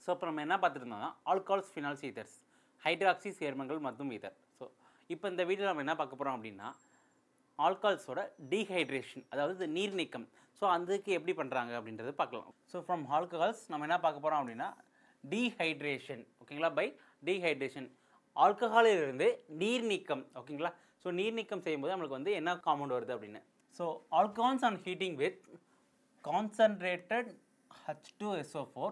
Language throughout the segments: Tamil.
ஸோ இப்போ நம்ம என்ன பார்த்துருந்தோம்னா ஆல்கஹால்ஸ் ஃபினால்ஸ் ஈதர்ஸ் ஹைட்ராக்சி சேர்மங்கள் மற்றும் ஈதர். ஸோ இப்போ இந்த வீடியோ நம்ம என்ன பார்க்க போகிறோம் அப்படின்னா ஆல்கஹால்ஸோட டீஹைட்ரேஷன், அதாவது நீர் நீக்கம். ஸோ அதுக்கு எப்படி பண்ணுறாங்க அப்படின்றது பார்க்கலாம். ஸோ ஃப்ரம் ஆல்கஹால்ஸ் நம்ம என்ன பார்க்க போகிறோம் அப்படின்னா டீஹைட்ரேஷன், ஓகேங்களா, பை டீஹைட்ரேஷன் ஆல்கஹாலிலிருந்து நீர் நீக்கம், ஓகேங்களா. ஸோ நீர் நீக்கம் செய்யும்போது நம்மளுக்கு வந்து என்ன காம்பவுண்ட் வருது அப்படின்னு. So alcohols on heating with concentrated H2SO4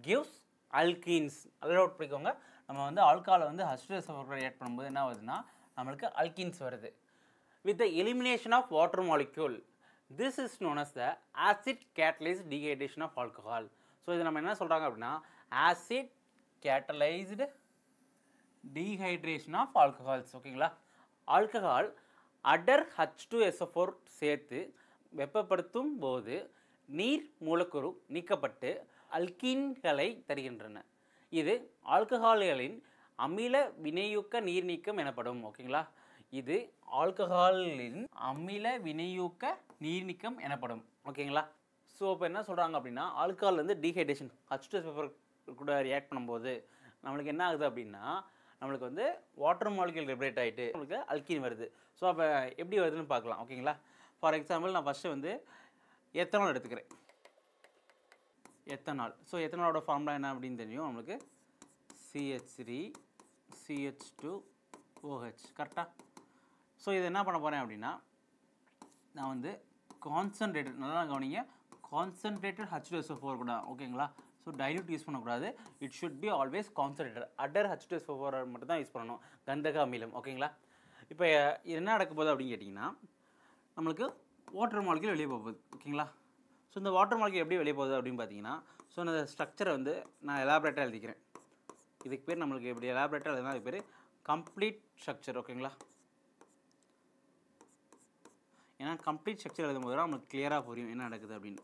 gives alkenes. அதில் நோட் பண்ணிக்கோங்க, நம்ம வந்து ஆல்கஹாலை வந்து H2SO4 ரியாக்ட் பண்ணும்போது என்ன ஆகுதுன்னா நம்மளுக்கு அல்கீன்ஸ் வருது. With the elimination of water molecule, this is known as the acid catalysed dehydration of alcohol. So இது நம்ம என்ன சொல்கிறாங்க அப்படின்னா acid catalysed dehydration of alcohols, ஓகேங்களா. ஆல்கஹால் அடர் H2SO4 சேர்த்து வெப்பப்படுத்தும் போது நீர் மூலக்கூறு நீக்கப்பட்டு அல்கீன்களை தருகின்றன. இது ஆல்கஹால்களின் அமில வினையூக்க நீர் நீக்கம் எனப்படும், ஓகேங்களா. இது ஆல்கஹாலின் அமில வினையூக்க நீர் நீக்கம் எனப்படும், ஓகேங்களா. ஸோ இப்போ என்ன சொல்கிறாங்க அப்படின்னா ஆல்கஹால் வந்து டீஹைட்ரேஷன் H2SO4 கூட ரியாக்ட் பண்ணும்போது நம்மளுக்கு என்ன ஆகுது அப்படின்னா நம்மளுக்கு வந்து வாட்டர் மாலிக்யூல் லிபரேட் ஆகிட்டு நம்மளுக்கு அல்கீன் வருது. ஸோ அப்போ எப்படி வருதுன்னு பார்க்கலாம், ஓகேங்களா. ஃபார் எக்ஸாம்பிள் நான் ஃபஸ்ட்டு வந்து எத்தனால் எடுத்துக்கிறேன். எத்தனால், ஸோ எத்தனாலோட ஃபார்முலா என்ன அப்படின்னு தெரியும் நம்மளுக்கு, CH3 CH2OH, கரெக்டாக. ஸோ இது என்ன பண்ண போகிறேன் அப்படின்னா நான் வந்து கான்சன்ட்ரேட்டட், நல்லா கவனிங்க, கான்சன்ட்ரேட்டட் H2SO4 கூட, ஓகேங்களா. ஸோ டைல்யூட் யூஸ் பண்ணக்கூடாது, it should be always concentrated. அடர் H2SO4 மட்டும் தான் யூஸ் பண்ணணும், கந்தக அமிலம், ஓகேங்களா. இப்போ என்ன நடக்க போகுது அப்படின்னு கேட்டிங்கன்னா நம்மளுக்கு வாட்டர் மாலிக்யூல் வெளியே போகுது, ஓகேங்களா. ஸோ இந்த வாட்டர் மாலிக்யூல் எப்படி வெளியே போகுது அப்படின்னு பார்த்தீங்கன்னா ஸோ இந்த ஸ்ட்ரக்சரை வந்து நான் எலாபரேட்டாக எழுதிக்கிறேன். இதுக்கு பேர் நம்மளுக்கு எப்படி எலாபரேட்டாக எழுதுனா அது பேர் கம்ப்ளீட் ஸ்ட்ரக்சர், ஓகேங்களா. ஏன்னா கம்ப்ளீட் ஸ்ட்ரக்சர் எழுதும்போது தான் நம்மளுக்கு கிளியராக புரியும் என்ன நடக்குது அப்படின்னு.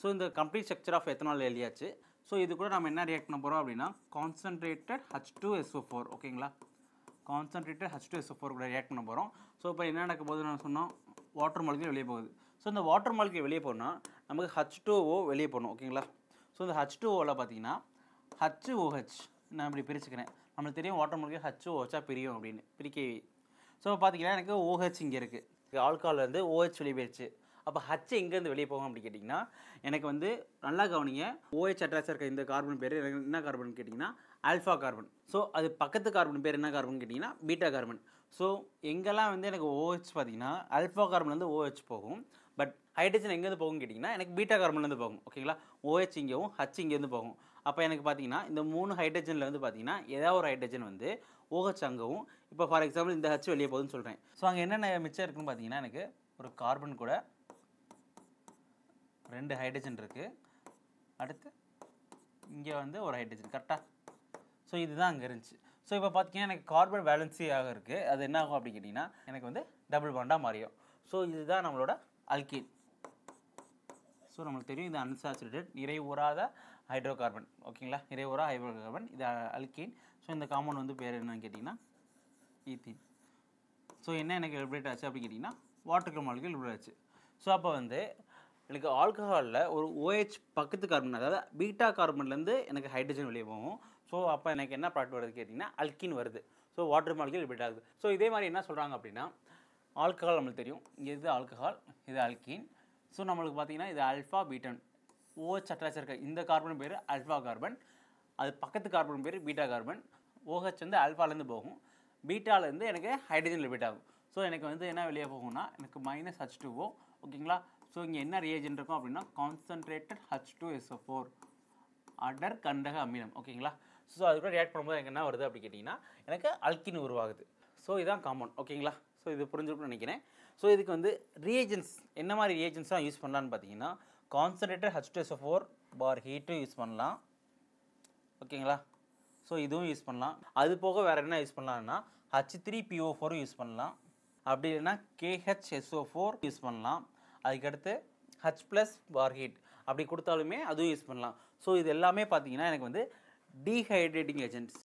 ஸோ இந்த கம்ப்ளீட் ஸ்ட்ரக்சர் ஆஃப் எத்தனால் எழுதியாச்சு. ஸோ இது கூட நம்ம என்ன ரியாக்ட் பண்ண போகிறோம் அப்படின்னா கான்சன்ட்ரேட்டட் H2SO4, ஓகேங்களா. கான்சன்ட்ரேட்டட் H2SO4 கூட ரியாக்ட் பண்ண போகிறோம். ஸோ இப்போ என்ன நடக்க போகுது நான் சொன்னோம், வாட்டர் மாலிக்யூல் வெளியே போகுது. ஸோ இந்த வாட்டர் மாலிக்யூல் வெளியே போனால் நமக்கு H2O வெளியே போகணும், ஓகேங்களா. ஸோ இந்த H2Oவில் பார்த்தீங்கன்னா HOH நான் இப்படி பிரிச்சுக்கிறேன். நம்மளுக்கு தெரியும் வாட்டர் மாலிக்யூல் HOHஆ பிரியும் அப்படின்னு பிரிக்க. ஸோ பார்த்தீங்கன்னா எனக்கு OH இங்கே இருக்குது, ஆல்கஹால் வந்து OH வெளியே போயிடுச்சு. அப்போ H எங்கேருந்து வெளியே போகும் அப்படின்னு கேட்டிங்கன்னா எனக்கு வந்து நல்லா கவனிங்க, OH அட்ராக்டாக இருக்க இந்த கார்பன் பேர் எனக்கு என்ன கார்பன் கேட்டிங்கன்னா ஆல்ஃபா கார்பன். ஸோ அது பக்கத்து கார்பன் பேர் என்ன கார்பன் கேட்டிங்கன்னா பீட்டா கார்பன். ஸோ எங்கெல்லாம் வந்து எனக்கு OH பார்த்தீங்கன்னா ஆல்ஃபா கார்பன்லேருந்து OH போகும், பட் ஹைட்ரஜன் எங்கேருந்து போகும் கேட்டிங்கன்னா எனக்கு பீட்டா கார்பன்லேருந்து போகும், ஓகேங்களா. OH இங்கேயும் H இங்கேருந்து போகும். அப்போ எனக்கு பார்த்தீங்கன்னா இந்த 3 ஹைட்ரஜனில் வந்து பார்த்தீங்கன்னா ஏதாவது ஒரு ஹைட்ரஜன் வந்து OH அங்கவும், இப்போ ஃபார் எக்ஸாம்பிள் இந்த H வெளியே போகுதுன்னு சொல்கிறேன். ஸோ அங்கே என்னென்ன மிச்சம் இருக்குன்னு பார்த்தீங்கன்னா எனக்கு ஒரு கார்பன் கூட 2 ஹைட்ரஜன் இருக்குது, அடுத்து இங்கே வந்து ஒரு ஹைட்ரஜன், கரெக்டாக. ஸோ இதுதான் அங்கே இருந்துச்சு. ஸோ இப்போ பார்த்தீங்கன்னா எனக்கு கார்பன் வேலன்சியாக இருக்குது, அது என்ன ஆகும் அப்படின்னு கேட்டிங்கன்னா எனக்கு வந்து டபுள் பாண்டாக மாறியும். ஸோ இதுதான் நம்மளோட அல்கீன். ஸோ நம்மளுக்கு தெரியும் இது அன்சாச்சுரேட்டட் நிறைவுறாத ஹைட்ரோ கார்பன், ஓகேங்களா. நிறைவுறா ஹைட்ரோ கார்பன், இது அல்கீன். ஸோ இந்த காம்பவுண்ட் வந்து பேர் என்னன்னு கேட்டிங்கன்னா ஈத்தீன். ஸோ என்ன எனக்கு லிபரேட் ஆச்சு அப்படின்னு கேட்டிங்கன்னா வாட்டர் மாலிக்யூல் லிபரேட் ஆச்சு. ஸோ அப்போ வந்து எனக்கு ஆல்கஹாலில் ஒரு OH பக்கத்து கார்பன், அதாவது பீட்டா கார்பன்லேருந்து எனக்கு ஹைட்ரஜன் வெளியே போகும். ஸோ அப்போ எனக்கு என்ன ப்ராடக்ட் வருது கேட்டிங்கன்னா அல்கீன் வருது. ஸோ வாட்டர் மாலிக்யூல் லிபரேட் ஆகுது. ஸோ இதே மாதிரி என்ன சொல்கிறாங்க அப்படின்னா ஆல்கஹால் நம்மளுக்கு தெரியும், இங்கே இது ஆல்கஹால், இது அல்கீன். ஸோ நம்மளுக்கு பார்த்தீங்கன்னா இது ஆல்ஃபா பீட்டன், OH அட்ராக்டாக இருக்க இந்த கார்பன் பேர் ஆல்ஃபா கார்பன், அது பக்கத்து கார்பன் பேர் பீட்டா கார்பன். OH வந்து ஆல்ஃபாலேருந்து போகும், பீட்டாலேருந்து எனக்கு ஹைட்ரஜன் லிபரேட் ஆகும். ஸோ எனக்கு வந்து என்ன வெளியே போகும்னா எனக்கு -H2O, ஓகேங்களா. ஸோ இங்கே என்ன ரியாஜென்ட் இருக்கும் அப்படின்னா கான்சன்ட்ரேட்டட் H2SO4 அடர் கந்தக அமிலம், ஓகேங்களா. ஸோ அது கூட ரியாக்ட் பண்ணும்போது எனக்கு என்ன வருது அப்படி கேட்டிங்கன்னா எனக்கு அல்கீன் உருவாகுது. ஸோ இதுதான் காம்பவுண்ட், ஓகேங்களா. ஸோ இது புரிஞ்சுக்கணும்னு நினைக்கிறேன். ஸோ இதுக்கு வந்து ரியேஜென்ட்ஸ் என்ன மாதிரி ரியேஜென்ட்ஸ்லாம் யூஸ் பண்ணலான்னு பார்த்தீங்கன்னா கான்சன்ட்ரேட்டட் H2SO4 பார் ஹீட்டும் யூஸ் பண்ணலாம், ஓகேங்களா. ஸோ இதுவும் யூஸ் பண்ணலாம். அது போக வேறு என்ன யூஸ் பண்ணலாம்னா H3PO4 யூஸ் பண்ணலாம், அப்படி இல்லைன்னா KHSO4 யூஸ் பண்ணலாம். அதுக்கடுத்து H+ பார் ஹீட் அப்படி கொடுத்தாலுமே அதுவும் யூஸ் பண்ணலாம். ஸோ இது எல்லாமே பார்த்தீங்கன்னா எனக்கு வந்து டீஹைட்ரேட்டிங் ஏஜென்ட்ஸ்,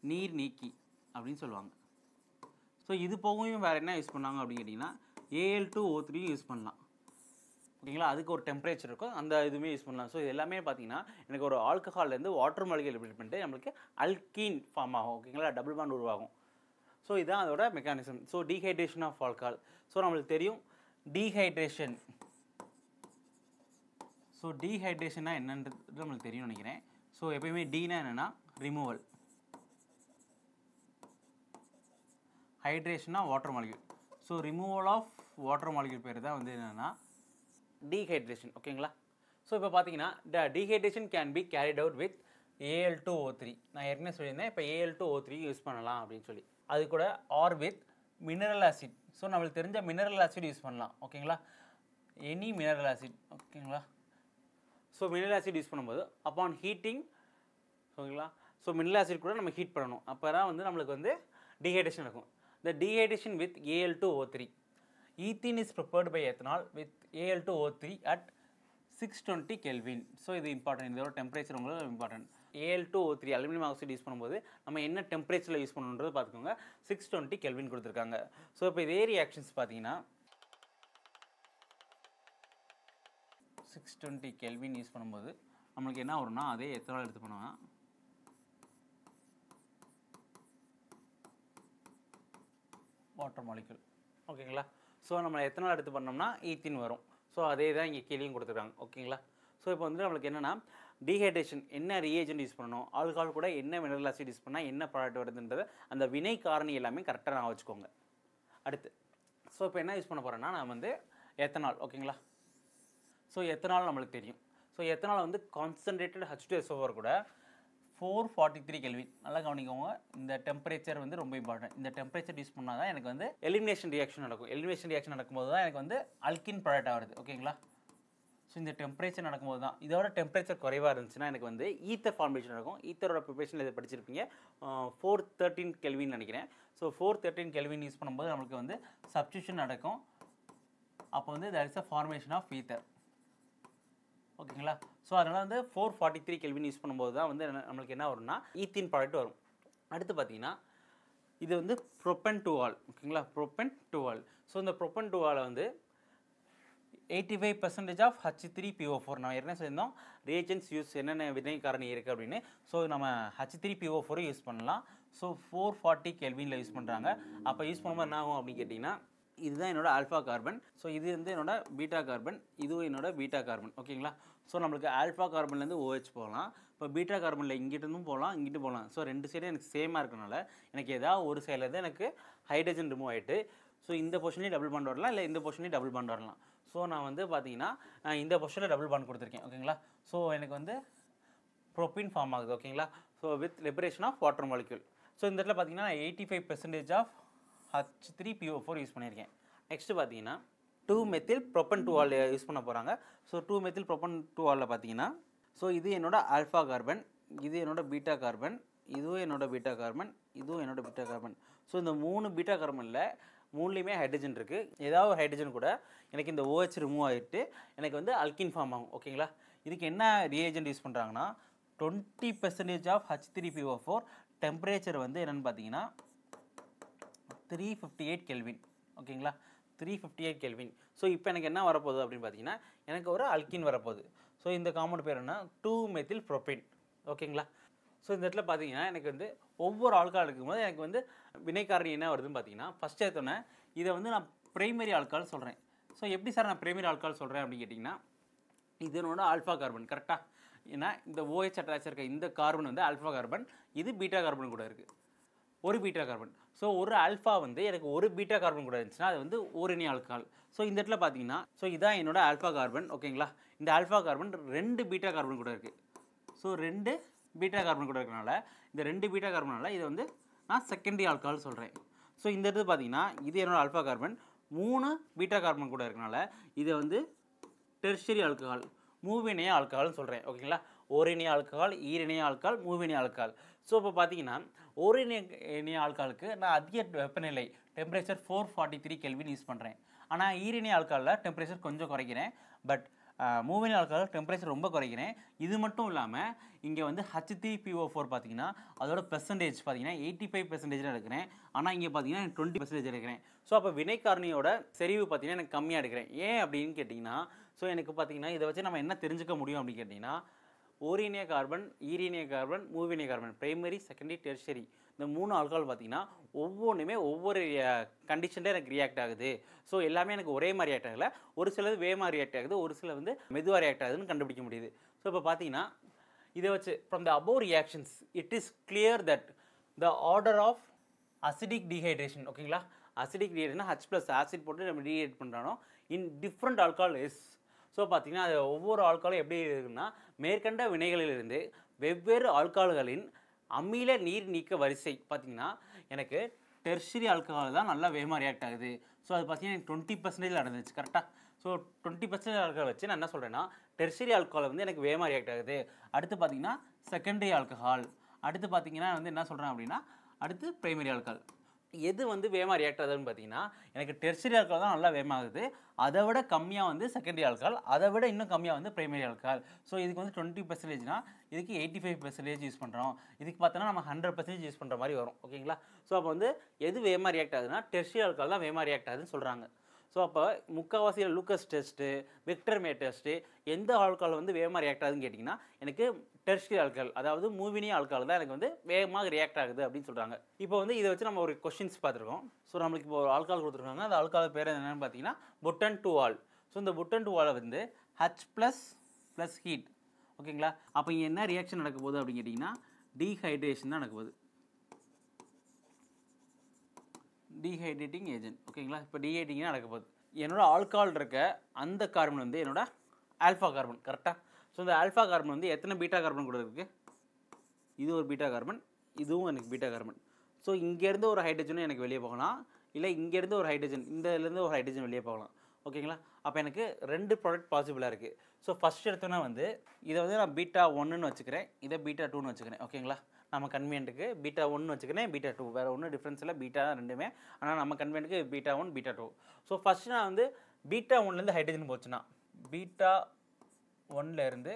நீர் நீக்கி அப்படின்னு சொல்லுவாங்க. ஸோ இது போகவும் வேறு என்ன யூஸ் பண்ணாங்க அப்படின்னு கேட்டிங்கன்னா Al2O3 யூஸ் பண்ணலாம், ஓகேங்களா. அதுக்கு ஒரு டெம்பரேச்சர் இருக்கும், அந்த இதுவுமே யூஸ் பண்ணலாம். ஸோ இது எல்லாமே பார்த்தீங்கன்னா எனக்கு ஒரு ஆல்கஹால்லேருந்து வாட்டர் மாலிகுல் எலிமினேட் பண்ணிட்டு நம்மளுக்கு அல்கீன் ஃபார்ம் ஆகும். ஓகேங்களா, டபுள் பாண்ட் உருவாகும். ஸோ இதுதான் அதோட mechanism. So dehydration of alcohol. So நம்மளுக்கு தெரியும் டீஹைட்ரேஷன். ஸோ டீஹைட்ரேஷன்னா என்னன்றது நம்மளுக்கு தெரியும்னு நினைக்கிறேன். ஸோ எப்பயுமே டீனா என்னென்னா ரிமூவல், ஹைட்ரேஷனா water molecule. So removal of water molecule பேர் தான் வந்து என்னென்னா டீஹைட்ரேஷன். ஓகேங்களா. ஸோ இப்போ பார்த்தீங்கன்னா dehydration can be carried out with Al2O3. நான் ஏற்கனவே சொல்லியிருந்தேன், இப்போ Al2O3 யூஸ் பண்ணலாம் அப்படின்னு சொல்லி. அது கூட or with mineral acid. So நம்மளுக்கு தெரிஞ்ச மினரல் ஆசிட் யூஸ் பண்ணலாம். ஓகேங்களா, எனி மினரல் ஆசிட். ஓகேங்களா. ஸோ மினரல் ஆசிட் யூஸ் பண்ணும்போது அப்பான் ஹீட்டிங், ஓகேங்களா, ஸோ மினரல் ஆசிட் கூட நம்ம ஹீட் பண்ணணும். அப்போ தான் வந்து நம்மளுக்கு வந்து டீஹைட்ரேஷன் இருக்கும். The dehydration with Al2O3. Ethene is prepared by ethanol with Al2O3 at 620 Kelvin. So இது இம்பார்ட்டன்ட், இதோட டெம்பரேச்சர் உங்களுக்கு important. Al2O3 aluminium oxide use பண்ணும்போது நம்ம என்ன டெம்பரேச்சரில் யூஸ் பண்ணணுன்றது பார்த்துக்கோங்க. 620 Kelvin கொடுத்துருக்காங்க. ஸோ இப்போ இதே ரியாக்ஷன்ஸ் பார்த்தீங்கன்னா 620 Kelvin யூஸ் பண்ணும்போது நம்மளுக்கு என்ன வரும்னா அதே எத்தனால் எடுத்து பண்ணுவாங்க. Water molecule. ஓகேங்களா. ஸோ நம்ம எத்தனால் எடுத்து பண்ணோம்னா ஈத்தீன் வரும். ஸோ அதே தான் இங்கே கீழேயும் கொடுத்துருக்காங்க. ஓகேங்களா. ஸோ இப்போ வந்து நம்மளுக்கு என்னென்னா டீஹைட்ரேஷன் என்ன ரியேஜென்ட் யூஸ் பண்ணணும், ஆல்கஹால் கூட என்ன மினரல் ஆசிட் யூஸ் பண்ணால் என்ன ப்ராடக்ட் வருதுன்றது அந்த வினை காரணி எல்லாமே கரெக்டாக நான் வச்சுக்கோங்க. அடுத்து ஸோ இப்போ என்ன யூஸ் பண்ண போகிறேன்னா நான் வந்து எத்தனால். ஓகேங்களா. ஸோ எத்தனால் நம்மளுக்கு தெரியும். ஸோ எத்தனால் வந்து கான்சன்ட்ரேட்டட் H2SO4 கூட 443 Kelvin. நல்லா கவனிக்கோங்க, இந்த டெம்பரேச்சர் வந்து ரொம்ப இம்பார்ட்டன்ட். இந்த டெம்பரேச்சர் யூஸ் பண்ணால் தான் எனக்கு வந்து எலிமினேஷன் ரியாக்ஷன் நடக்கும். எலிமினேஷன் ரியாக்ஷன் நடக்கும்போது தான் எனக்கு வந்து அல்கின் ப்ராடக்ட் ஆகுது. ஓகேங்களா. ஸோ இந்த டெம்பரேச்சர் நடக்கும்போது தான், இதோட டெம்பரேச்சர் குறைவாக இருந்துச்சுன்னா எனக்கு வந்து ஈத்தர் ஃபார்மேஷன் நடக்கும். ஈத்தரோட ப்ரிப்பரேஷன் இதை படிச்சிருப்பீங்க, 413 Kelvin நினைக்கிறேன். ஸோ 413 Kelvin யூஸ் பண்ணும்போது நம்மளுக்கு வந்து சப்ஸ்டியூஷன் நடக்கும். அப்போ வந்து there is a formation of ether. ஓகேங்களா. ஸோ அதனால் வந்து 443 Kelvin யூஸ் பண்ணும்போது தான் வந்து நம்மளுக்கு என்ன வரும்னா ஈத்தீன் ப்ராடக்ட் வரும். அடுத்து பார்த்தீங்கன்னா இது வந்து ப்ரோப்பன் டு ஆல். ஓகேங்களா, ப்ரோப்பன் டு ஆல். ஸோ இந்த ப்ரோப்பன் டு ஆலை வந்து 85% ஆஃப் H3PO4. நம்ம ஏற்கனவே சொல்லியிருந்தோம் ரியேஜென்ட்ஸ் யூஸ் என்னென்ன வினை காரணி இருக்குது அப்படின்னு. ஸோ நம்ம H3PO4 யூஸ் பண்ணலாம். ஸோ 440 Kelvinல யூஸ் பண்ணுறாங்க. அப்போ யூஸ் பண்ணும்போது என்ன ஆகும் அப்படின்னு கேட்டிங்கன்னா இதுதான் என்னோட ஆல்ஃபா கார்பன். ஸோ இது வந்து என்னோட பீட்டா கார்பன், இதுவும் என்னோட பீட்டா கார்பன். ஓகேங்களா. ஸோ நம்மளுக்கு ஆல்ஃபா கார்பன்லேருந்து OH போகலாம். இப்போ பீட்டா கார்பனில் இங்கிட்டிருந்தும் போகலாம், இங்கிட்டு போகலாம். ஸோ ரெண்டு சைடும் எனக்கு சேமாக இருக்கனால எனக்கு ஏதாவது ஒரு சைடில் எனக்கு ஹைட்ரஜன் ரிமூவ் ஆகிட்டு ஸோ இந்த பொசிஷன்லேயும் டபுள் பாண்ட் வரலாம், இல்லை இந்த பொசிஷன்லேயும் டபுள் பாண்ட் வரலாம். ஸோ நான் வந்து பார்த்தீங்கன்னா இந்த பொசிஷனில் டபுள் பாண்ட் கொடுத்துருக்கேன். ஓகேங்களா. ஸோ எனக்கு வந்து ப்ரோப்பீன் ஃபார்ம் ஆகுது. ஓகேங்களா. So with liberation of water molecule. So இந்த இடத்துல பார்த்தீங்கன்னா 85% ஆஃப் H3PO4 யூஸ் பண்ணியிருக்கேன். நெக்ஸ்ட்டு பார்த்தீங்கன்னா 2-மெத்தில் ப்ரோப்பன் 2-ஆல் யூஸ் பண்ண போகிறாங்க. ஸோ 2-மெத்தில் ப்ரோப்பன் 2-ஆலில் பார்த்தீங்கன்னா ஸோ இது என்னோட ஆல்ஃபா கார்பன், இது என்னோட பீட்டா கார்பன், இதுவும் என்னோட பீட்டா கார்பன், இதுவும் என்னோட பீட்டா கார்பன். ஸோ இந்த 3 பீட்டா கார்பனில் 3லேயுமே ஹைட்ரஜன் இருக்குது. ஏதாவது ஒரு ஹைட்ரஜன் கூட எனக்கு இந்த OH ரிமூவ் ஆகிட்டு எனக்கு வந்து அல்கின் ஃபார்ம் ஆகும். ஓகேங்களா. இதுக்கு என்ன ரியேஜென்ட் யூஸ் பண்ணுறாங்கன்னா 20% ஆஃப் H3PO4. டெம்பரேச்சர் வந்து என்னென்னு பார்த்தீங்கன்னா 358 Kelvin. ஓகேங்களா, 358 Kelvin. ஸோ இப்போ எனக்கு என்ன வரப்போகுது அப்படின்னு பார்த்தீங்கன்னா எனக்கு ஒரு அல்கின் வரப்போகுது. ஸோ இந்த காம்பவுண்ட் பேர் என்ன, 2-மெத்தில் ப்ரோப்பேன். ஓகேங்களா. ஸோ இந்த இடத்துல பார்த்தீங்கன்னா எனக்கு வந்து ஒவ்வொரு ஆல்கஹால் இருக்கும்போது எனக்கு வந்து வினைக்காரணி என்ன வருதுன்னு பார்த்தீங்கன்னா ஃபஸ்ட் எடுத்தோன்னே இதை வந்து நான் பிரைமரி ஆல்கஹால் சொல்கிறேன். ஸோ எப்படி சார் நான் பிரைமரி ஆல்கஹால் சொல்கிறேன் அப்படின்னு கேட்டிங்கன்னா இதனோட ஆல்ஃபா கார்பன் கரெக்டாக, ஏன்னா இந்த OH அட்டாச் இருக்க இந்த கார்பன் வந்து ஆல்ஃபா கார்பன், இது பீட்டா கார்பன் கூட இருக்குது, ஒரு பீட்டா கார்பன். ஸோ ஒரு ஆல்ஃபா வந்து எனக்கு ஒரு பீட்டா கார்பன் கூட இருந்துச்சுன்னா அது வந்து ஓரணி ஆல்கஹால். ஸோ இந்த இடத்துல பார்த்தீங்கன்னா ஸோ இதான் என்னோட ஆல்ஃபா கார்பன். ஓகேங்களா. இந்த ஆல்ஃபா கார்பன் 2 பீட்டா கார்பன் கூட இருக்குது. ஸோ 2 பீட்டா கார்பன் கூட இருக்கனால இந்த 2 பீட்டா கார்பனால இதை வந்து நான் செகண்டரி ஆல்கஹால் சொல்கிறேன். ஸோ இந்த இடத்துல பார்த்தீங்கன்னா இது என்னோட ஆல்ஃபா கார்பன், 3 பீட்டா கார்பன் கூட இருக்கனால இதை வந்து டெர்ஷரி ஆல்கஹால், மூவிணைய ஆல்கஹால்னு சொல்கிறேன். ஓகேங்களா. ஓரிணைய ஆல்கஹால், ஈரிணைய ஆல்கஹால், மூவிணைய ஆல்கஹால். ஸோ இப்போ பார்த்தீங்கன்னா ஓரிணைய ஆல்கஹாலுக்கு நான் அதிக வெப்பநிலை டெம்பரேச்சர் 443 Kelvin யூஸ் பண்ணுறேன். ஆனால் ஈரிணைய ஆல்கஹாலில் டெம்பரேச்சர் கொஞ்சம் குறைக்கிறேன். பட் மூவிணைய ஆல்கஹால் டெம்பரேச்சர் ரொம்ப குறைக்கிறேன். இது மட்டும் இல்லாமல் இங்கே வந்து H3PO4 பார்த்தீங்கன்னா அதோட பெர்சன்டேஜ் பார்த்தீங்கன்னா 85% எடுக்கிறேன். ஆனால் இங்கே பார்த்தீங்கன்னா 20% எடுக்கிறேன். ஸோ அப்போ வினைக்காரணியோட செறிவு பார்த்தீங்கன்னா எனக்கு கம்மியாக எடுக்கிறேன். ஏன் அப்படின்னு கேட்டிங்கன்னா ஸோ எனக்கு பார்த்தீங்கன்னா இதை வச்சு நம்ம என்ன தெரிஞ்சுக்க முடியும் அப்படின்னு கேட்டிங்கன்னா, ஓரினிய கார்பன், ஈரினிய கார்பன், மூவினிய கார்பன், பிரைமரி, செகண்டரி, டெர்ஷரி இந்த 3 ஆல்கஹால் பார்த்தீங்கன்னா ஒவ்வொன்றுமே ஒவ்வொரு கண்டிஷனில் எனக்கு ரியாக்ட் ஆகுது. ஸோ எல்லாமே எனக்கு ஒரே மாதிரி ரியாக்ட் ஆகலை. ஒரு சிலது வேகமாக ரியாக்ட் ஆகுது, ஒரு சில வந்து மெதுவாக ரியாக்ட் ஆகுதுன்னு கண்டுபிடிக்க முடியுது. ஸோ இப்போ பார்த்தீங்கன்னா இதை வச்சு from the above reactions it is clear that the order of acidic dehydration, ஓகேங்களா, acidic dehydration H plus acid போட்டு நம்ம டீஹைட்ரேட் பண்ணுறோம் in different alcohol is. So பார்த்தீங்கன்னா அது ஒவ்வொரு ஆல்கஹாலும் எப்படி இருக்குன்னா, மேற்கண்ட வினைகளிலிருந்து வெவ்வேறு ஆல்கஹால்களின் அமில நீர் நீக்க வரிசை பார்த்தீங்கன்னா எனக்கு டெர்ஷரி ஆல்கஹால் தான் நல்லா வேகமாக ரியாக்ட் ஆகுது. ஸோ அது பார்த்தீங்கன்னா எனக்கு 20% நடந்துச்சு கரெக்டாக. ஸோ 20% ஆல்கஹால் வச்சு நான் என்ன சொல்கிறேன்னா, டெர்ஷரி ஆல்கஹால் வந்து எனக்கு வேகமாக ரியாக்ட் ஆகுது. அடுத்து பார்த்தீங்கன்னா செகண்டரி ஆல்கஹால், அடுத்து பார்த்தீங்கன்னா வந்து என்ன சொல்கிறேன் அப்படின்னா, அடுத்து பிரைமரி ஆல்கஹால். எது வந்து வேகமாக ரியாக்ட் ஆகுதுன்னு பார்த்தீங்கன்னா, எனக்கு டெர்ஷரி ஆல்கஹால் தான் நல்லா வேகமாகுது. அதை விட கம்மியாக வந்து செகண்டரி ஆல்கஹால், அதை விட இன்னும் கம்மியாக வந்து பிரைமரி ஆல்கஹால். ஸோ இதுக்கு வந்து 20%னா இதுக்கு 85% யூஸ் பண்ணுறோம். இதுக்கு பார்த்தோன்னா நம்ம 100% யூஸ் பண்ணுற மாதிரி வரும், ஓகேங்களா. ஸோ அப்போ வந்து எது வேகமாக ரியாக்ட் ஆகுதுன்னா டெர்ஷரி ஆல்கஹால் தான் வேகமாக ரியாக்ட் ஆகுதுன்னு சொல்கிறாங்க. ஸோ அப்போ முக்கால்வாசியில் லூக்கஸ் டெஸ்ட்டு, விக்டர் மே டெஸ்ட்டு எந்த ஆல்கஹால் வந்து வேகமாக ரியாக்ட் ஆகுதுன்னு கேட்டிங்கன்னா எனக்கு டெர்ஷரி ஆல்கஹால், அதாவது மூவினிய ஆல்கஹால் தான் எனக்கு வந்து வேகமாக ரியாக்ட் ஆகுது அப்படின்னு சொல்கிறாங்க. இப்போ வந்து இதை வச்சு நம்ம ஒரு கொஸ்டின்ஸ் பார்த்துருக்கோம். ஸோ நம்மளுக்கு இப்போ ஒரு ஆல்கஹால் கொடுத்துருக்காங்க. அந்த ஆல்கஹால் பேர் என்னென்னு பார்த்தீங்கன்னா புட்டன் 2 ஆல். ஸோ இந்த புட்டன் 2 ஆலை வந்து H ப்ளஸ் ஹீட், ஓகேங்களா. அப்போ இங்கே என்ன ரியாக்ஷன் நடக்க போகுது அப்படின்னு கேட்டிங்கன்னா டீஹைட்ரேஷன் தான் நடக்க போகுது, டீஹைட்ரேட்டிங் ஏஜென்ட், ஓகேங்களா. இப்போ டீஹைட்ரேட்டிங் நடக்க போகுது. என்னோட ஆல்கஹால் இருக்க அந்த கார்பன் வந்து என்னோட ஆல்ஃபா கார்பன், கரெக்டாக. ஸோ இந்த ஆல்ஃபா கார்பன் வந்து எத்தனை பீட்டா கார்பன் கூட இருக்குது? இது ஒரு பீட்டா கார்பன், இதுவும் எனக்கு பீட்டா கார்பன். ஸோ இங்கேருந்து ஒரு ஹைட்ரஜனும் எனக்கு வெளியே போகலாம், இல்லை இங்கேருந்து ஒரு ஹைட்ரஜன், இந்தலேருந்து ஒரு ஹைட்ரஜன் வெளியே போகலாம், ஓகேங்களா. அப்போ எனக்கு 2 ப்ராடக்ட் பாசிபிளாக இருக்குது. ஸோ ஃபஸ்ட் எடுத்தோன்னா வந்து இதை வந்து நான் பீட்டா 1ன்னு வச்சுக்கிறேன், இதை பீட்டா 2ன்னு வச்சுக்கிறேன், ஓகேங்களா. நம்ம கன்வீனியன்ட்டுக்கு பீட்டா 1 வச்சுக்கிறேன், பீட்டா 2 வேறு ஒன்றும் டிஃப்ரென்ஸ் இல்லை, பீட்டா ரெண்டுமே. ஆனால் நம்ம கன்வீனியன்ட்டுக்கு பீட்டா 1 பீட்டா 2. ஸோ ஃபஸ்ட்டு நான் வந்து பீட்டா 1லேருந்து ஹைட்ரஜன் போச்சுன்னா, பீட்டா 1லேருந்து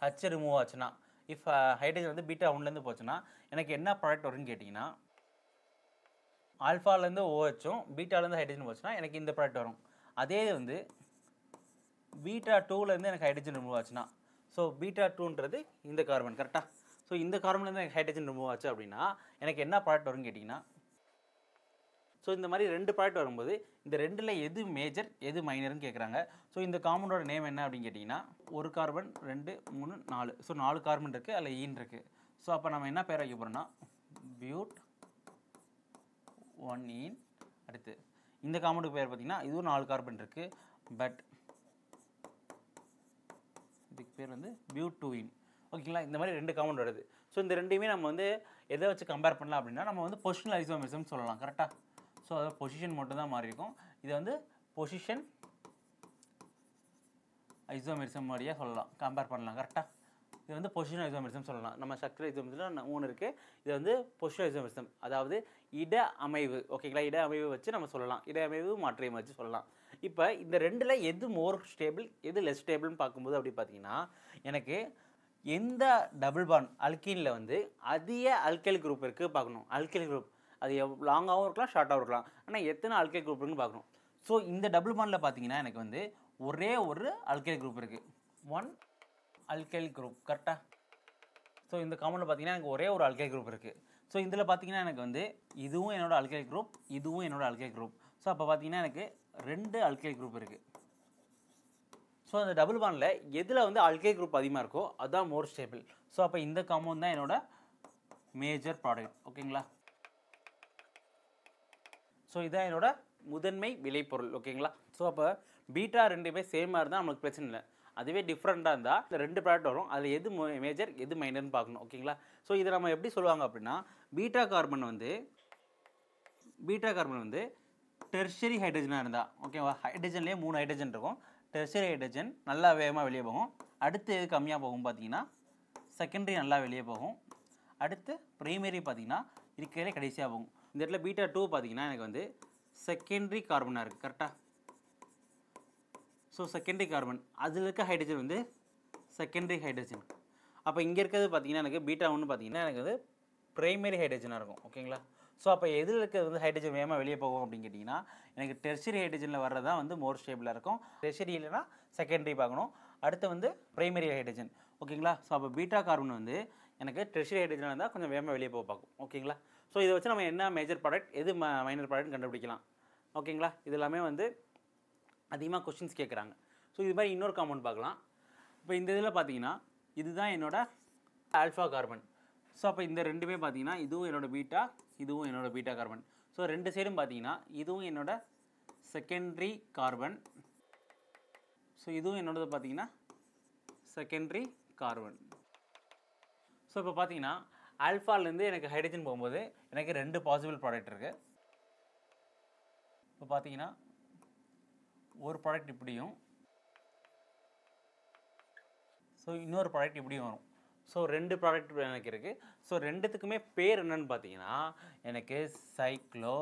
H ரிமூவ் ஆச்சுன்னா, இஃப் ஹைட்ரஜன் வந்து பீட்டா 1லேருந்து போச்சுன்னா எனக்கு என்ன ப்ராடக்ட் வரும்னு கேட்டிங்கன்னா, ஆல்ஃபாலேருந்து OHும் பீட்டாலேருந்து ஹைட்ரஜன் போச்சுன்னா எனக்கு இந்த ப்ராடக்ட் வரும். அதே வந்து பீட்டா 2லேருந்து எனக்கு ஹைட்ரஜன் ரிமூவ் ஆச்சுன்னா, ஸோ பீட்டா 2ன்றது இந்த கார்பன், கரெக்டாக. ஸோ இந்த கார்பன்லேருந்து எனக்கு ஹைட்ரஜன் ரிமூவ் ஆச்சு அப்படின்னா எனக்கு என்ன ப்ராடக்ட் வரும்னு கேட்டிங்கன்னா, ஸோ இந்த மாதிரி 2 ப்ராடக்ட் வரும்போது இந்த 2ல் எது மேஜர் எது மைனர்னு கேட்குறாங்க. ஸோ இந்த காம்பவுண்டோட நேம் என்ன அப்படின்னு கேட்டிங்கன்னா, ஒரு கார்பன் 2 3 4, ஸோ 4 கார்பன் இருக்குது, அதில் ஈன் இருக்குது. ஸோ அப்போ நம்ம என்ன பேர் வைக்க போகிறோம்னா பியூட் 1 ஈன். அடுத்து இந்த காம்பவுண்டுக்கு பேர் பார்த்திங்கன்னா இதுவும் 4 கார்பன் இருக்குது, பட் இதுக்கு பேர் வந்து பியூட் 2 ஈன், ஓகேங்களா. இந்த மாதிரி 2 காம்பவுண்ட் வருது. ஸோ இந்த ரெண்டையுமே நம்ம வந்து எதை வச்சு கம்பேர் பண்ணலாம் அப்படின்னா நம்ம வந்து பொசிஷனல் ஐசோமெரிசம் சொல்லலாம், கரெக்டாக. ஸோ அதாவது பொசிஷன் மட்டும் தான் மாறி இருக்கும். இது வந்து பொசிஷன் ஐசோமெரிசம் மாதிரியே சொல்லலாம், கம்பேர் பண்ணலாம், கரெக்டாக. இது வந்து பொசிஷன் ஐசோமெரிசம் சொல்லலாம். நம்ம ஸ்ட்ரக்சர் ஐசோமெரிசம் 3 இருக்குது, இது வந்து பொசிஷன் ஐசோமெரிசம், அதாவது இட அமைவு, ஓகேங்களா. இட அமைவு வச்சு நம்ம சொல்லலாம், இட அமைவு மாற்றியம் வச்சு சொல்லலாம். இப்போ இந்த 2ல் எது மோர் ஸ்டேபிள் எது லெஸ் ஸ்டேபிள்னு பார்க்கும்போது அப்படி பார்த்தீங்கன்னா எனக்கு எந்த டபுள் பாண்ட் அல்கீனில் வந்து அதிக அல்கைல் குரூப் இருக்குது பார்க்கணும். அல்கைல் குரூப் அது லாங்காகவும் இருக்கலாம், ஷார்ட்டாகவும் இருக்கலாம், ஆனால் எத்தனை அல்கைல் குரூப் இருக்குன்னு பார்க்கணும். ஸோ இந்த டபுள் பாண்டில் பார்த்தீங்கன்னா எனக்கு வந்து ஒரே ஒரு அல்கைல் குரூப் இருக்குது, 1 அல்கைல் குரூப், கரெக்டாக. ஸோ இந்த காம்பவுண்டில் பார்த்தீங்கன்னா எனக்கு ஒரே ஒரு அல்கைல் குரூப் இருக்குது. ஸோ இதில் பார்த்தீங்கன்னா எனக்கு வந்து இதுவும் என்னோட அல்கைல் குரூப், இதுவும் என்னோட அல்கைல் குரூப். ஸோ அப்போ பார்த்தீங்கன்னா எனக்கு 2 அல்கைல் குரூப் இருக்குது. ஸோ அந்த டபுள் பாண்டில் எதில் வந்து அல்கைல் குரூப் அதிகமாக இருக்கோ அதுதான் மோர் ஸ்டேபிள். ஸோ அப்போ இந்த காம்பவுண்ட் தான் என்னோட மேஜர் ப்ராடக்ட், ஓகேங்களா. ஸோ இதான் என்னோட முதன்மை விளைபொருள், ஓகேங்களா. ஸோ அப்போ பீட்டா 2மே சேமாக இருந்தால் நம்மளுக்கு பிரச்சனை இல்லை. அதுவே டிஃப்ரெண்ட்டாக இருந்தால் இந்த 2 ப்ராடக்ட் வரும், அதில் எது மேஜர் எது மைனர்னு பார்க்கணும், ஓகேங்களா. ஸோ இதை நம்ம எப்படி சொல்லுவாங்க அப்படின்னா பீட்டா கார்பன் வந்து டெர்ஷரி ஹைட்ரஜனாக இருந்தால், ஓகேவா. ஹைட்ரஜன்லேயே 3 ஹைட்ரஜன் இருக்கும். டெர்ஷரி ஹைட்ரஜன் நல்லா வேகமாக வெளியே போகும். அடுத்து எது கம்மியாக போகும் பார்த்தீங்கன்னா செகண்டரி நல்லா வெளியே போகும். அடுத்து ப்ரைமரி பார்த்தீங்கன்னா இருக்கிறதே கடைசியாக போகும். இந்த இடத்துல பீட்டா 2 பார்த்தீங்கன்னா எனக்கு வந்து செகண்டரி கார்பனாக இருக்குது, கரெக்டாக. ஸோ செகண்டரி கார்பன் அதில் இருக்க ஹைட்ரஜன் வந்து செகண்டரி ஹைட்ரஜன். அப்போ இங்கே இருக்கிறது பார்த்தீங்கன்னா எனக்கு பீட்டா 1 பார்த்தீங்கன்னா எனக்கு வந்து ப்ரைமரி ஹைட்ரஜனாக இருக்கும், ஓகேங்களா. ஸோ அப்போ எதில் இருக்கிறது வந்து ஹைட்ரஜன் வேகமாக வெளியே போகும் அப்படின்னு கேட்டிங்கன்னா எனக்கு டெர்ஷரி ஹைட்ரஜனில் வர்றது தான் வந்து மோர் ஸ்டேபிளாக இருக்கும். டெர்ஷரி இல்லைனா செகண்டரி பார்க்கணும். அடுத்து வந்து பிரைமரி ஹைட்ரஜன். ஓகேங்களா? ஸோ அப்போ பீட்டா கார்பன் வந்து எனக்கு டெர்ஷரி ஹைட்ரஜனாக இருந்தால் கொஞ்சம் வேகமாக வெளியே போக பார்க்கும். ஓகேங்களா? ஸோ இதை வச்சு நம்ம என்ன மேஜர் ப்ராடக்ட் எது மைனர் ப்ராடக்ட்னு கண்டுபிடிக்கலாம். ஓகேங்களா? இது எல்லாமே வந்து அதிகமாக கொஸ்டின்ஸ் கேட்குறாங்க. ஸோ இது மாதிரி இன்னொரு காம்பவுண்ட் பார்க்கலாம். இப்போ இந்த இதில் பார்த்தீங்கன்னா இதுதான் என்னோட ஆல்ஃபா கார்பன். ஸோ அப்போ இந்த ரெண்டுமே பார்த்தீங்கன்னா இதுவும் என்னோட பீட்டா, இதுவும் என்னோட பீட்டா கார்பன். ஸோ ரெண்டு சைடும் பார்த்தீங்கன்னா இதுவும் என்னோட செகண்டரி கார்பன். ஸோ இதுவும் என்னோடது பார்த்தீங்கன்னா செகண்டரி கார்பன். ஸோ இப்போ பார்த்தீங்கன்னா ஆல்ஃபாலேருந்து எனக்கு ஹைட்ரஜன் போகும்போது எனக்கு 2 பாசிபிள் ப்ராடக்ட் இருக்குது. இப்போ பார்த்தீங்கன்னா ஒரு ப்ராடக்ட் இப்படியும், ஸோ இன்னொரு ப்ராடக்ட் இப்படியும் வரும். ஸோ 2 ப்ராடக்ட் எனக்கு இருக்குது. ஸோ ரெண்டுத்துக்குமே பேர் என்னன்னு பார்த்தீங்கன்னா எனக்கு சைக்ளோ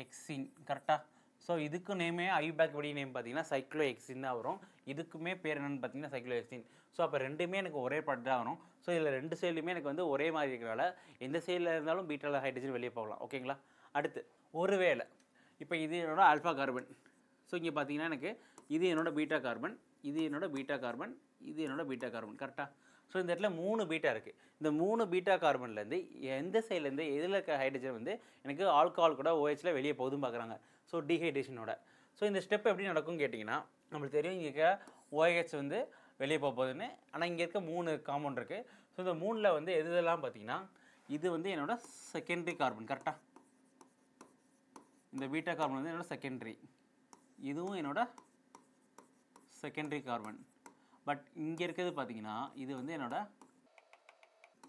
எக்ஸின். கரெக்டாக? ஸோ இதுக்கு நேமே ஐபேக் படி நேம் பார்த்தீங்கன்னா சைக்ளோ எக்ஸின் தான் வரும். இதுக்குமே பேர் என்னென்னு பார்த்தீங்கன்னா சைக்ளோ எக்ஸின். ஸோ அப்போ ரெண்டுமே எனக்கு ஒரே ப்ராடக்ட் தான் வரும். ஸோ இதில் 2 சைட்லையுமே எனக்கு வந்து ஒரே மாதிரி இருக்கிறனால எந்த சைடில் இருந்தாலும் பீட்டாவில் ஹைட்ரஜன் வெளியே போகலாம். ஓகேங்களா? அடுத்து ஒருவேளை இப்போ இது என்னோட ஆல்ஃபா கார்பன். ஸோ இங்கே பார்த்தீங்கன்னா எனக்கு இது என்னோட பீட்டா கார்பன், இது என்னோட பீட்டா கார்பன், இது என்னோட பீட்டா கார்பன். கரெக்டாக? ஸோ இந்த இடத்துல 3 பீட்டா இருக்குது. இந்த 3 பீட்டா கார்பன்லேருந்து எந்த சைட்லேருந்து எதில் இருக்க ஹைட்ரஜன் வந்து எனக்கு ஆல்கஹால் கூட OHல வெளியே போகுதுன்னு பார்க்குறாங்க. ஸோ டீஹைட்ரேஷனோட. ஸோ இந்த ஸ்டெப் எப்படி நடக்கும்னு கேட்டிங்கன்னா நம்மளுக்கு தெரியும் இங்கே இருக்க OH வந்து வெளியே போக போகுதுன்னு. ஆனால் இங்கே இருக்க 3 காம்பவுண்ட் இருக்குது. ஸோ இந்த 3ல் வந்து எதுலாம் பார்த்தீங்கன்னா இது வந்து என்னோட செகண்டரி கார்பன். கரெக்டாக? இந்த பீட்டா கார்பன் வந்து என்னோட செகண்டரி, இதுவும் என்னோட செகண்டரி கார்பன். பட் இங்கே இருக்கிறது பார்த்தீங்கன்னா இது வந்து என்னோட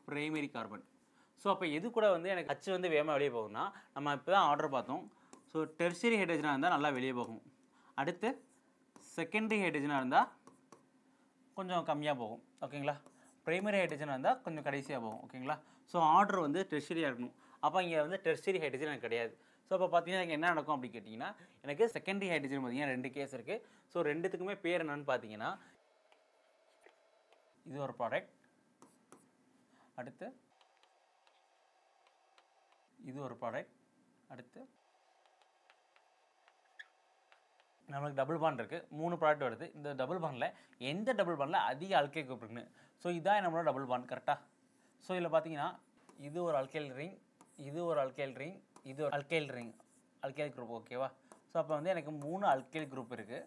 பிரைமரி கார்பன். ஸோ அப்போ எது கூட வந்து எனக்கு அச்சு வந்து வேகமாக வெளியே போகும்னா நம்ம இப்போ தான் ஆர்டர் பார்த்தோம். ஸோ டெர்ஷரி ஹைட்ரஜனாக இருந்தால் நல்லா வெளியே போகும். அடுத்து செகண்டரி ஹைட்ரஜனாக இருந்தால் கொஞ்சம் கம்மியாக போகும். ஓகேங்களா? பிரைமரி ஹைட்ரஜனாக இருந்தால் கொஞ்சம் கடைசியாக போகும். ஓகேங்களா? ஸோ ஆர்டர் வந்து டெர்ஷரியாக இருக்கணும். அப்போ இங்கே வந்து டெர்ஷரி ஹைட்ரஜன் எனக்கு கிடையாது. ஸோ அப்போ பார்த்தீங்கன்னா எனக்கு என்ன நடக்கும் அப்படின்னு கேட்டிங்கன்னா எனக்கு செகண்டரி ஹைட்ரஜன் பார்த்தீங்கன்னா 2 கேஸ் இருக்குது. ஸோ ரெண்டுத்துக்குமே பேர் என்னன்னு பார்த்தீங்கன்னா இது ஒரு ப்ராடக்ட், அடுத்து இது ஒரு ப்ராடக்ட், அடுத்து நம்மளுக்கு டபுள் பாண்ட் இருக்குது. 3 ப்ராடக்ட் வருது. இந்த டபுள் பாண்டில் எந்த டபுள் பாண்டில் அதிக அல்கைல் குரூப் இருக்குன்னு. ஸோ இதான் நம்மளோட டபுள் பாண்ட். கரெக்டாக? ஸோ இதில் பார்த்தீங்கன்னா இது ஒரு அல்கைல் ரிங், இது ஒரு அல்கைல் ரிங், இது ஒரு அல்கைல் ரிங், அல்கைல் குரூப். ஓகேவா? ஸோ அப்போ வந்து எனக்கு 3 அல்கைல் குரூப் இருக்குது.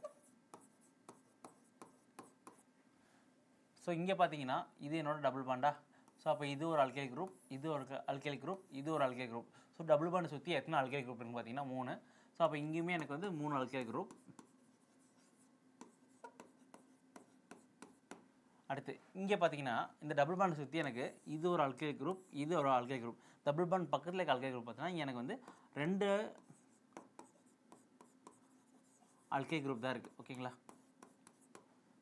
ஸோ இங்கே பார்த்தீங்கன்னா இது என்னோட டபுள் பாண்டா. ஸோ அப்போ இது ஒரு அல்கைல் குரூப், இது ஒரு அல்கைல் குரூப், இது ஒரு அல்கைல் குரூப். ஸோ டபுள் பாண்டை சுற்றி எத்தனை அல்கைல் குரூப் இருக்குன்னு பார்த்தீங்கன்னா 3. ஸோ அப்போ இங்கேயுமே எனக்கு வந்து 3 அல்கைல் குரூப். அடுத்து இங்கே பார்த்தீங்கன்னா இந்த டபுள் பாண்டை சுற்றி எனக்கு இது ஒரு அல்கைல் குரூப், இது ஒரு அல்கைல் குரூப். டபுள் பாண்ட் பக்கத்தில் இருக்க அல்கைல் குரூப் பார்த்தீங்கன்னா எனக்கு வந்து 2 அல்கைல் குரூப் தான் இருக்குது. ஓகேங்களா?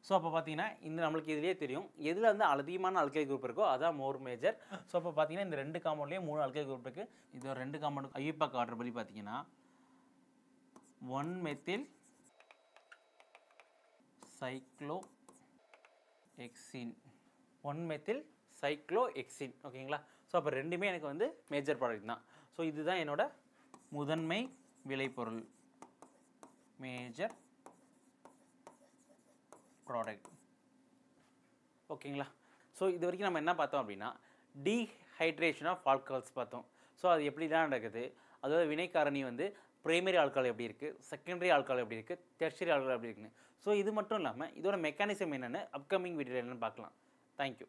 ஸோ அப்போ பார்த்தீங்கன்னா இந்த நம்மளுக்கு இதுலேயே தெரியும் எதில் வந்து அதிகமான அல்கைல் குரூப் இருக்கோ அதான் மோர் மேஜர். ஸோ அப்போ பார்த்தீங்கன்னா இந்த 2 காம்பவுண்ட்லேயே 3 அல்கைல் குரூப் இருக்குது. இது ஒரு 2 காம்பவுண்ட் ஐயூபாக் ஆர்டர் படி பார்த்தீங்கன்னா 1-மெத்தில் சைக்ளோ எக்ஸின், 1-மெத்தில் சைக்ளோ எக்ஸின். ஓகேங்களா? ஸோ அப்போ ரெண்டுமே எனக்கு வந்து மேஜர் ப்ராடக்ட் தான். ஸோ இதுதான் என்னோட முதன்மை விளைபொருள், மேஜர் ப்ராடக்ட். ஓகேங்களா? ஸோ இது வரைக்கும் நம்ம என்ன பார்த்தோம் அப்படின்னா டீஹைட்ரேஷன் ஆஃப் ஆல்கஹால்ஸ் பார்த்தோம். ஸோ அது எப்படி தான் நடக்குது, அதோட வினைக்காரணி வந்து பிரைமரி ஆல்கஹால் எப்படி இருக்குது, செகண்டரி ஆல்கஹால் எப்படி இருக்குது, டெர்ஷரி ஆல்கஹால் எப்படி இருக்குன்னு. ஸோ இது மட்டும் இல்லாமல் இதோட மெக்கானிசம் என்னென்னு அப்கமிங் வீடியோவில் என்னென்னு பார்க்கலாம். தேங்க்யூ.